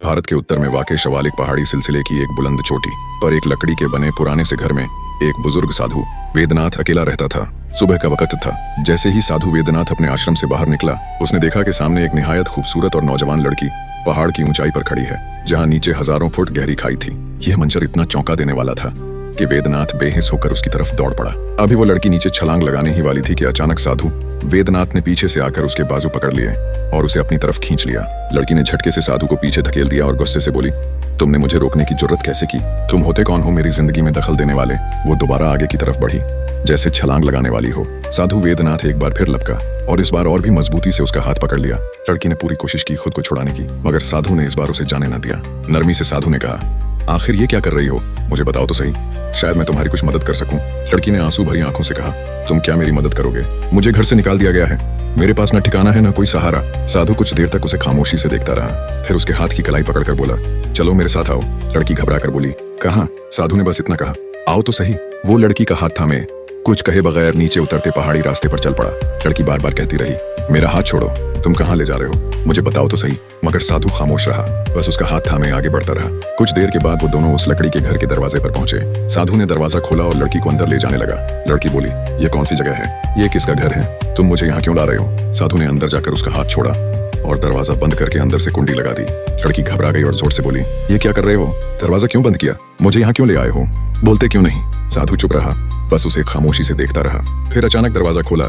भारत के उत्तर में वाक़ शिवालिक पहाड़ी सिलसिले की एक बुलंद चोटी पर एक लकड़ी के बने पुराने से घर में एक बुजुर्ग साधु वेदनाथ अकेला रहता था। सुबह का वक्त था। जैसे ही साधु वेदनाथ अपने आश्रम से बाहर निकला, उसने देखा कि सामने एक निहायत खूबसूरत और नौजवान लड़की पहाड़ की ऊंचाई पर खड़ी है, जहां नीचे हजारों फुट गहरी खाई थी। यह मंजर इतना चौंका देने वाला था कि वेदनाथ बेहिस होकर उसकी तरफ दौड़ पड़ा। अभी वो लड़की नीचे छलांग लगाने ही वाली थी कि अचानक साधु वेदनाथ ने पीछे से आकर उसके बाजू पकड़ लिए और उसे अपनी तरफ खींच लिया। लड़की ने झटके से साधु को पीछे धकेल दिया और गुस्से से बोली, तुमने मुझे रोकने की जुर्रत कैसे की? तुम होते कौन हो मेरी जिंदगी में दखल देने वाले? वो दोबारा आगे की तरफ बढ़ी जैसे छलांग लगाने वाली हो। साधु वेदनाथ एक बार फिर लपका और इस बार और भी मजबूती से उसका हाथ पकड़ लिया। लड़की ने पूरी कोशिश की खुद को छुड़ाने की, मगर साधु ने इस बार उसे जाने न दिया। नरमी से साधु ने कहा, आखिर ये क्या कर रही हो? मुझे बताओ तो सही, शायद मैं तुम्हारी कुछ मदद कर सकूं। लड़की ने आंसू भरी आंखों से कहा, तुम क्या मेरी मदद करोगे? मुझे घर से निकाल दिया गया है, मेरे पास न ठिकाना है न कोई सहारा। साधु कुछ देर तक उसे खामोशी से देखता रहा, फिर उसके हाथ की कलाई पकड़कर बोला, चलो मेरे साथ आओ। लड़की घबरा कर बोली, कहाँ? साधु ने बस इतना कहा, आओ तो सही। वो लड़की का हाथ थामे कुछ कहे बगैर नीचे उतरते पहाड़ी रास्ते पर चल पड़ा। लड़की बार बार कहती रही, मेरा हाथ छोड़ो, तुम कहाँ ले जा रहे हो? मुझे बताओ तो सही। मगर साधु खामोश रहा, बस उसका हाथ थामे आगे बढ़ता रहा। कुछ देर के बाद वो दोनों उस लकड़ी के घर के दरवाजे पर पहुंचे। साधु ने दरवाजा खोला और लड़की को अंदर ले जाने लगा। लड़की बोली, ये कौन सी जगह है? ये किसका घर है? तुम मुझे यहाँ क्यों ला रहे हो? साधु ने अंदर जाकर उसका हाथ छोड़ा और दरवाजा बंद करके अंदर से कुंडी लगा दी। लड़की घबरा गई और जोर से बोली, ये क्या कर रहे हो? दरवाजा क्यों बंद किया? मुझे यहाँ क्यों ले आए हो? बोलते क्यों नहीं? साधु चुप रहा, बस उसे खामोशी से देखता रहा। फिर अचानक दरवाजा खोला,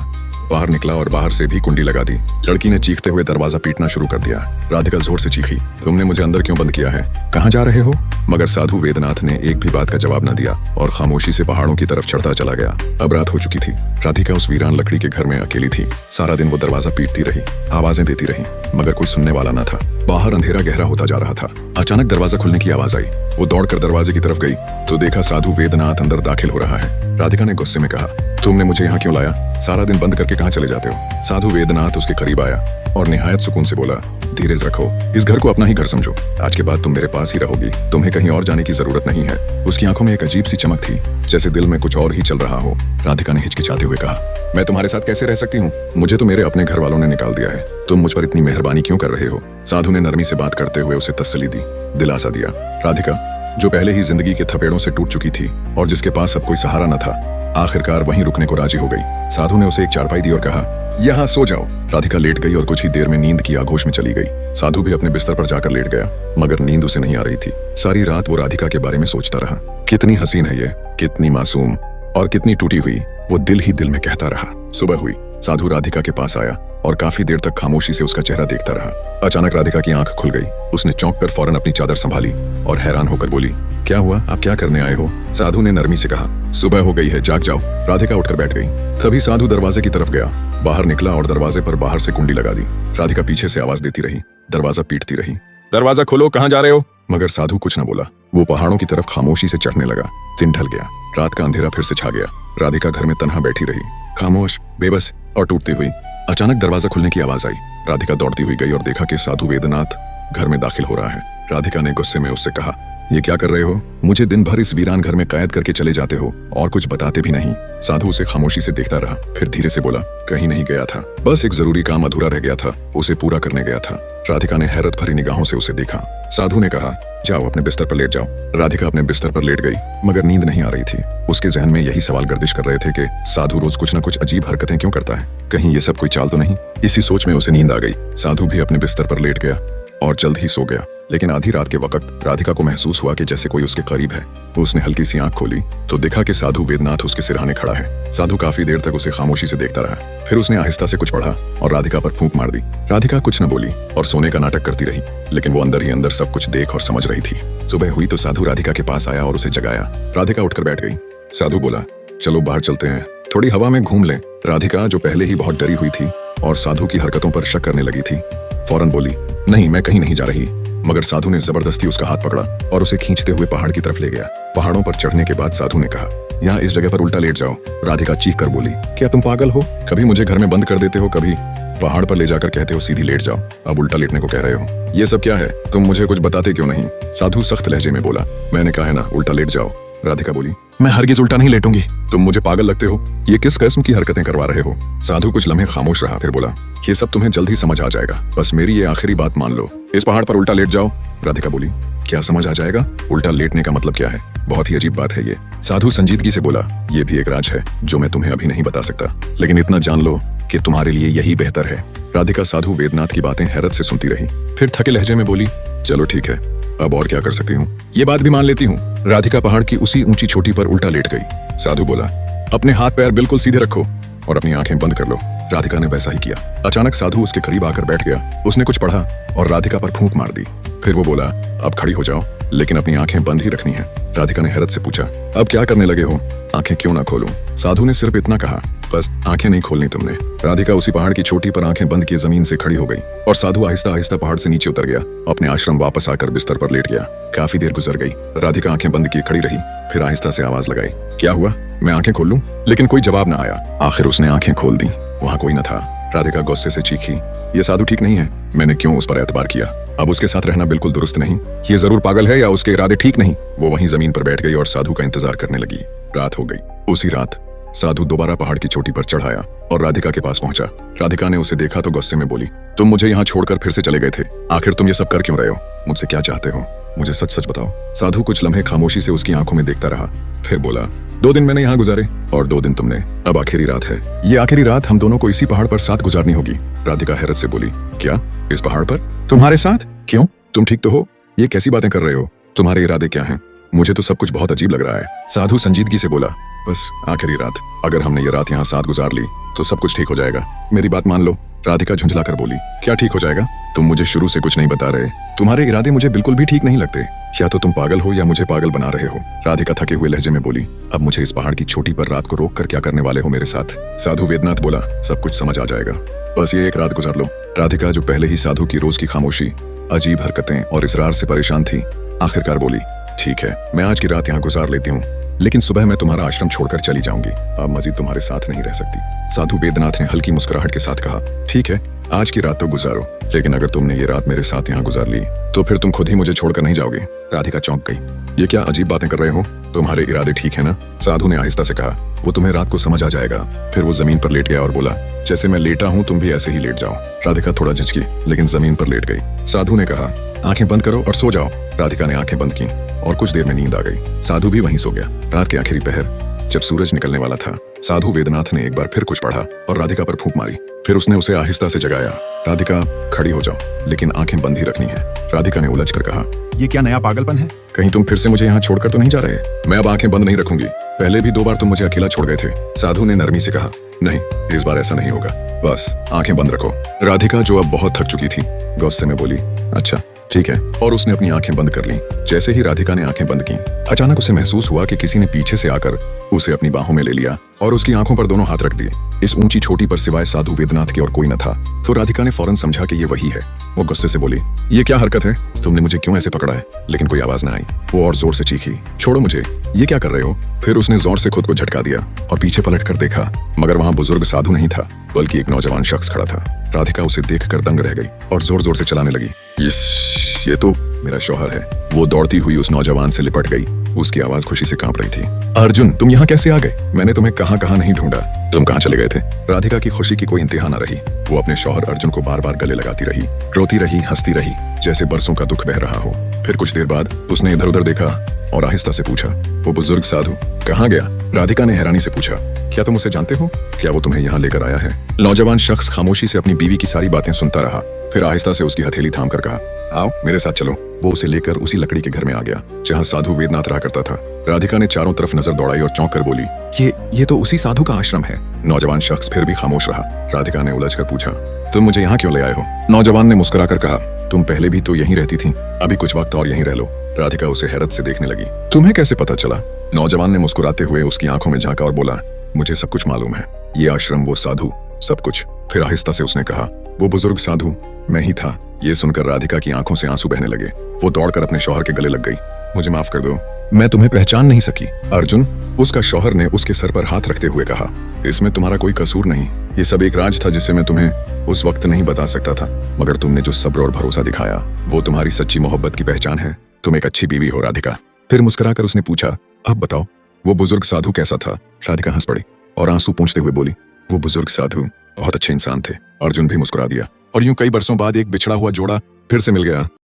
बाहर निकला और बाहर से भी कुंडी लगा दी। लड़की ने चीखते हुए दरवाजा पीटना शुरू कर दिया। राधिका जोर से चीखी, तुमने मुझे अंदर क्यों बंद किया है? कहाँ जा रहे हो? मगर साधु वेदनाथ ने एक भी बात का जवाब न दिया और खामोशी से पहाड़ों की तरफ चढ़ता चला गया। अब रात हो चुकी थी। राधिका उस वीरान लकड़ी के घर में अकेली थी। सारा दिन वो दरवाजा पीटती रही, आवाजें देती रही, मगर कोई सुनने वाला न था। बाहर अंधेरा गहरा होता जा रहा था। अचानक दरवाजा खुलने की आवाज आई। वो दौड़कर दरवाजे की तरफ गई तो देखा साधु वेदनाथ अंदर दाखिल हो रहा है। राधिका ने गुस्से में कहा, तुमने मुझे यहाँ क्यों लाया? सारा दिन बंद करके कहाँ चले जाते हो? साधु वेदनाथ उसके करीब आया और निहायत सुकून से बोला, धीरज रखो, इस घर को अपना ही घर समझो। आज के बाद तुम मेरे पास ही रहोगी, तुम्हें कहीं और जाने की जरूरत नहीं है। उसकी आंखों में एक अजीब सी चमक थी, जैसे दिल में कुछ और ही चल रहा हो। राधिका ने हिचकिचाते हुए कहा, मैं तुम्हारे साथ कैसे रह सकती हूँ? मुझे तो मेरे अपने घर वालों ने निकाल दिया है, तुम मुझ पर इतनी मेहरबानी क्यों कर रहे हो? साधु ने नरमी से बात करते हुए उसे तसल्ली दी, दिलासा दिया। राधिका, जो पहले ही जिंदगी के थपेड़ों से टूट चुकी थी और जिसके पास अब कोई सहारा न था, आखिरकार वहीं रुकने को राजी हो गई। साधु ने उसे एक चारपाई दी और कहा, यहाँ सो जाओ। राधिका लेट गई और कुछ ही देर में नींद की आगोश में चली गई। साधु भी अपने बिस्तर पर जाकर लेट गया, मगर नींद उसे नहीं आ रही थी। सारी रात वो राधिका के बारे में सोचता रहा। कितनी हसीन है ये, कितनी मासूम और कितनी टूटी हुई, वो दिल ही दिल में कहता रहा। सुबह हुई। साधु राधिका के पास आया और काफी देर तक खामोशी से उसका चेहरा देखता रहा। अचानक राधिका की आंख खुल गई। उसने चौंक कर फौरन अपनी चादर संभाली और हैरान होकर बोली, क्या हुआ? आप क्या करने आए हो? साधु ने नरमी से कहा, सुबह हो गई है, जाग जाओ। राधिका उठकर बैठ गई। तभी साधु दरवाजे की तरफ गया, बाहर निकला और दरवाजे पर बाहर से कुंडी लगा दी। राधिका पीछे से आवाज देती रही, दरवाजा पीटती रही, दरवाजा खोलो, कहाँ जा रहे हो? मगर साधु कुछ न बोला। वो पहाड़ों की तरफ खामोशी से चढ़ने लगा। दिन ढल गया, रात का अंधेरा फिर से छा गया। राधिका घर में तन्हा बैठी रही, खामोश, बेबस और टूटती हुई। अचानक दरवाजा खुलने की आवाज आई। राधिका दौड़ती हुई गई और देखा कि साधु वेदनाथ घर में दाखिल हो रहा है। राधिका ने गुस्से में उससे कहा, ये क्या कर रहे हो? मुझे दिन भर इस वीरान घर में कैद करके चले जाते हो और कुछ बताते भी नहीं। साधु उसे खामोशी से देखता रहा, फिर धीरे से बोला, कहीं नहीं गया था, बस एक जरूरी काम अधूरा रह गया था, उसे पूरा करने गया था। राधिका ने हैरत भरी निगाहों से उसे देखा। साधु ने कहा, जाओ अपने बिस्तर पर लेट जाओ। राधिका अपने बिस्तर पर लेट गई, मगर नींद नहीं आ रही थी। उसके जहन में यही सवाल गर्दिश कर रहे थे कि साधु रोज कुछ न कुछ अजीब हरकतें क्यों करता है? कहीं ये सब कोई चाल तो नहीं? इसी सोच में उसे नींद आ गई। साधु भी अपने बिस्तर पर लेट गया और जल्द ही सो गया। लेकिन आधी रात के वक्त राधिका को महसूस हुआ कि जैसे कोई उसके करीब है। उसने हल्की सी आंख खोली तो देखा कि साधु वेदनाथ उसके सिरहाने खड़ा है। साधु काफी देर तक उसे खामोशी से देखता रहा, फिर उसने आहिस्ता से कुछ पढ़ा और राधिका पर फूंक मार दी। राधिका कुछ न बोली और सोने का नाटक करती रही, लेकिन वो अंदर ही अंदर सब कुछ देख और समझ रही थी। सुबह हुई तो साधु राधिका के पास आया और उसे जगाया। राधिका उठकर बैठ गई। साधु बोला, चलो बाहर चलते हैं, थोड़ी हवा में घूम लें। राधिका, जो पहले ही बहुत डरी हुई थी और साधु की हरकतों पर शक करने लगी थी, फौरन बोली, नहीं, मैं कहीं नहीं जा रही। मगर साधु ने जबरदस्ती उसका हाथ पकड़ा और उसे खींचते हुए पहाड़ की तरफ ले गया। पहाड़ों पर चढ़ने के बाद साधु ने कहा, यहाँ इस जगह पर उल्टा लेट जाओ। राधिका चीख कर बोली, क्या तुम पागल हो? कभी मुझे घर में बंद कर देते हो, कभी पहाड़ पर ले जाकर कहते हो सीधी लेट जाओ, अब उल्टा लेटने को कह रहे हो। ये सब क्या है? तुम मुझे कुछ बताते क्यों नहीं? साधु सख्त लहजे में बोला, मैंने कहा है ना, उल्टा लेट जाओ। राधिका बोली, मैं हरगिज उल्टा नहीं लेटूंगी। तुम मुझे पागल लगते हो। ये किस किस्म की हरकतें करवा रहे हो? साधु कुछ लम्हे खामोश रहा, फिर बोला, ये सब तुम्हें जल्द ही समझ आ जाएगा, बस मेरी ये आखिरी बात मान लो। इस पहाड़ पर उल्टा लेट जाओ। राधिका बोली, क्या समझ आ जाएगा? उल्टा लेटने का मतलब क्या है? बहुत ही अजीब बात है ये। साधु संजीदगी से बोला, ये भी एक राज है जो मैं तुम्हें अभी नहीं बता सकता, लेकिन इतना जान लो कि तुम्हारे लिए यही बेहतर है। राधिका साधु वेदनाथ की बातें हैरत से सुनती रही, फिर थके लहजे में बोली, चलो ठीक है, अब और क्या कर सकती हूँ, ये बात भी मान लेती हूँ। राधिका पहाड़ की उसी ऊंची चोटी पर उल्टा लेट गई। साधु बोला, अपने हाथ पैर बिल्कुल सीधे रखो और अपनी आंखें बंद कर लो। राधिका ने वैसा ही किया। अचानक साधु उसके करीब आकर बैठ गया। उसने कुछ पढ़ा और राधिका पर फूंक मार दी। फिर वो बोला, अब खड़ी हो जाओ, लेकिन अपनी आंखें बंद ही रखनी है। राधिका ने हैरत से पूछा, अब क्या करने लगे हो? आंखें क्यों ना खोलूं? साधु ने सिर्फ इतना कहा, बस आंखें नहीं खोलनी तुमने। राधिका उसी पहाड़ की चोटी पर आंखें बंद किए जमीन से खड़ी हो गई और साधु आहिस्ता आहिस्ता पहाड़ से नीचे उतर गया। अपने आश्रम वापस आकर बिस्तर पर लेट गया। काफी देर गुजर गई। राधिका आंखें बंद किए खड़ी रही, फिर आहिस्ता से आवाज लगाई, क्या हुआ? मैं आंखें खोल लूं? लेकिन कोई जवाब न आया। आखिर उसने आंखें खोल दी। वहां कोई न था। राधिका गुस्से से चीखी, ये साधु ठीक नहीं है। मैंने क्यों उस पर एतबार किया? अब उसके साथ रहना बिल्कुल दुरुस्त नहीं। ये जरूर पागल है या उसके इरादे ठीक नहीं। वो वहीं जमीन पर बैठ गई और साधु का इंतजार करने लगी। रात हो गई। उसी रात साधु दोबारा पहाड़ की चोटी पर चढ़ाया और राधिका के पास पहुंचा। राधिका ने उसे देखा तो गुस्से में बोली, तुम मुझे यहाँ छोड़कर फिर से चले गए थे। आखिर तुम ये सब कर क्यों रहे हो? मुझसे क्या चाहते हो? मुझे सच सच बताओ। साधु कुछ लम्हे खामोशी से उसकी आंखों में देखता रहा, फिर बोला, 2 दिन मैंने यहाँ गुजारे और 2 दिन तुमने। अब आखिरी रात है। ये आखिरी रात हम दोनों को इसी पहाड़ पर साथ गुजारनी होगी। राधिका हैरत से बोली, क्या इस पहाड़ पर? तुम्हारे साथ? क्यों? तुम ठीक तो हो? ये कैसी बातें कर रहे हो? तुम्हारे इरादे क्या हैं? मुझे तो सब कुछ बहुत अजीब लग रहा है। साधु संजीदगी से बोला, बस आखिरी रात, अगर हमने ये रात यहाँ साथ गुजार ली तो सब कुछ ठीक हो जाएगा। मेरी बात मान लो। राधिका झुंझलाकर बोली, क्या ठीक हो जाएगा? तुम मुझे शुरू से कुछ नहीं बता रहे। तुम्हारे इरादे मुझे बिल्कुल भी ठीक नहीं लगते। या तो तुम पागल हो या मुझे पागल बना रहे हो। राधिका थके हुए लहजे में बोली, अब मुझे इस पहाड़ की चोटी पर रात को रोक कर क्या करने वाले हो मेरे साथ? साधु वेदनाथ बोला, सब कुछ समझ आ जाएगा, बस ये एक रात गुजार लो। राधिका, जो पहले ही साधु की रोज की खामोशी, अजीब हरकतें और इसरार से परेशान थी, आखिरकार बोली, ठीक है, मैं आज की रात यहाँ गुजार लेती हूँ, लेकिन सुबह मैं तुम्हारा आश्रम छोड़कर चली जाऊंगी। अब मजीद तुम्हारे साथ नहीं रह सकती। साधु वेदनाथ ने हल्की मुस्कुराहट के साथ कहा, ठीक है, आज की रात तो गुजारो, लेकिन अगर तुमने ये रात मेरे साथ यहाँ गुजार ली तो फिर तुम खुद ही मुझे छोड़कर नहीं जाओगे। राधिका चौंक गई। ये क्या अजीब बातें कर रहे हो? तुम्हारे इरादे ठीक है ना? साधु ने आहिस्ता से कहा, वो तुम्हें रात को समझ आ जाएगा। फिर वो जमीन पर लेट गया और बोला, जैसे मैं लेटा हूँ तुम भी ऐसे ही लेट जाओ। राधिका थोड़ा झिझकी, लेकिन जमीन पर लेट गई। साधु ने कहा, आंखें बंद करो और सो जाओ। राधिका ने आंखें बंद की और कुछ देर में नींद आ गई। साधु भी वहीं सो गया। रात के आखिरी पहर, जब सूरज निकलने वाला था, साधु वेदनाथ ने एक बार फिर कुछ पढ़ा और राधिका पर फूंक मारी। फिर उसने उसे आहिस्ता से जगाया। राधिका, खड़ी हो जाओ, लेकिन आंखें बंद ही रखनी है। राधिका ने उलझकर कहा, ये क्या नया पागलपन है? कहीं तुम फिर से मुझे यहाँ छोड़कर तो नहीं जा रहे? मैं अब आंखें बंद नहीं रखूंगी। पहले भी 2 बार तुम मुझे अकेला छोड़ गए थे। साधु ने नरमी से कहा, नहीं, इस बार ऐसा नहीं होगा, बस आंखें बंद रखो। राधिका, जो अब बहुत थक चुकी थी, गुस्से में बोली, अच्छा ठीक है, और उसने अपनी आंखें बंद कर लीं। जैसे ही राधिका ने आंखें बंद की, अचानक उसे महसूस हुआ कि किसी ने पीछे से आकर उसे अपनी बाहों में ले लिया और उसकी आंखों पर दोनों हाथ रख दिए। इस ऊंची चोटी पर सिवाय साधु वेदनाथ के और कोई न था, तो राधिका ने फौरन समझा कि ये वही है। वो गुस्से से बोली, ये क्या हरकत है? तुमने मुझे क्यों ऐसे पकड़ा है? लेकिन कोई आवाज न आई। वो और जोर से चीखी, छोड़ो मुझे, ये क्या कर रहे हो? फिर उसने जोर से खुद को झटका दिया और पीछे पलटकर देखा, मगर वहां बुजुर्ग साधु नहीं था, बल्कि एक नौजवान शख्स खड़ा था। राधिका उसे देखकर दंग रह गई और जोर जोर से चलाने लगी, ये तो मेरा शौहर है। वो दौड़ती हुई उस नौजवान से लिपट गई। उसकी आवाज खुशी से कांप रही थी। अर्जुन, तुम यहाँ कैसे आ गए? मैंने तुम्हें कहाँ कहाँ नहीं ढूंढा। तुम कहाँ चले गए थे? राधिका की खुशी की कोई इंतहा न रही। वो अपने शौहर अर्जुन को बार बार गले लगाती रही, रोती रही, हंसती रही, जैसे बरसों का दुख बह रहा हो। फिर कुछ देर बाद उसने इधर उधर देखा और आहिस्ता से पूछा, वो बुजुर्ग साधु कहाँ गया? राधिका ने हैरानी से पूछा, क्या तुम उसे जानते हो? क्या वो तुम्हें यहाँ लेकर आया है? नौजवान शख्स खामोशी से अपनी बीवी की सारी बातें सुनता रहा, फिर आहिस्ता से उसकी हथेली थाम कर कहा, आओ मेरे साथ चलो। वो उसे लेकर उसी लकड़ी के घर में आ गया जहाँ साधु वेदनाथ रहा करता था। राधिका ने चारों तरफ नजर दौड़ाई और चौंक कर बोली, ये तो उसी साधु का आश्रम है। नौजवान शख्स फिर भी खामोश रहा। राधिका ने उलझकर पूछा, तुम मुझे यहाँ क्यों ले आए हो? नौजवान ने मुस्कुराकर कहा, तुम पहले भी तो यहीं रहती थी, अभी कुछ वक्त और यहीं रह लो। राधिका उसे हैरत से देखने लगी। तुम्हें कैसे पता चला? नौजवान ने मुस्कुराते हुए उसकी आंखों में झांका और बोला, मुझे सब कुछ मालूम है, ये आश्रम, वो साधु, सब कुछ। फिर आहिस्ता से उसने कहा, वो बुजुर्ग साधु मैं ही था। ये सुनकर राधिका की आंखों से आंसू बहने लगे। वो दौड़कर अपने शौहर के गले लग गई। मुझे माफ कर दो, मैं तुम्हें पहचान नहीं सकी। अर्जुन, उसका शौहर ने उसके सर पर हाथ रखते हुए कहा, इसमें तुम्हारा कोई कसूर नहीं। ये सब एक राज था जिसे मैं तुम्हें उस वक्त नहीं बता सकता था, मगर तुमने जो सब्र और भरोसा दिखाया, वो तुम्हारी सच्ची मोहब्बत की पहचान है। तुम एक अच्छी बीवी हो राधिका। फिर मुस्कुराकर उसने पूछा, अब बताओ, वो बुजुर्ग साधु कैसा था? राधिका हंस पड़ी और आंसू पोंछते हुए बोली, वो बुजुर्ग साधु बहुत अच्छे इंसान थे। अर्जुन भी मुस्कुरा दिया। और यूं कई बरसों बाद एक बिछड़ा हुआ जोड़ा फिर से मिल गया।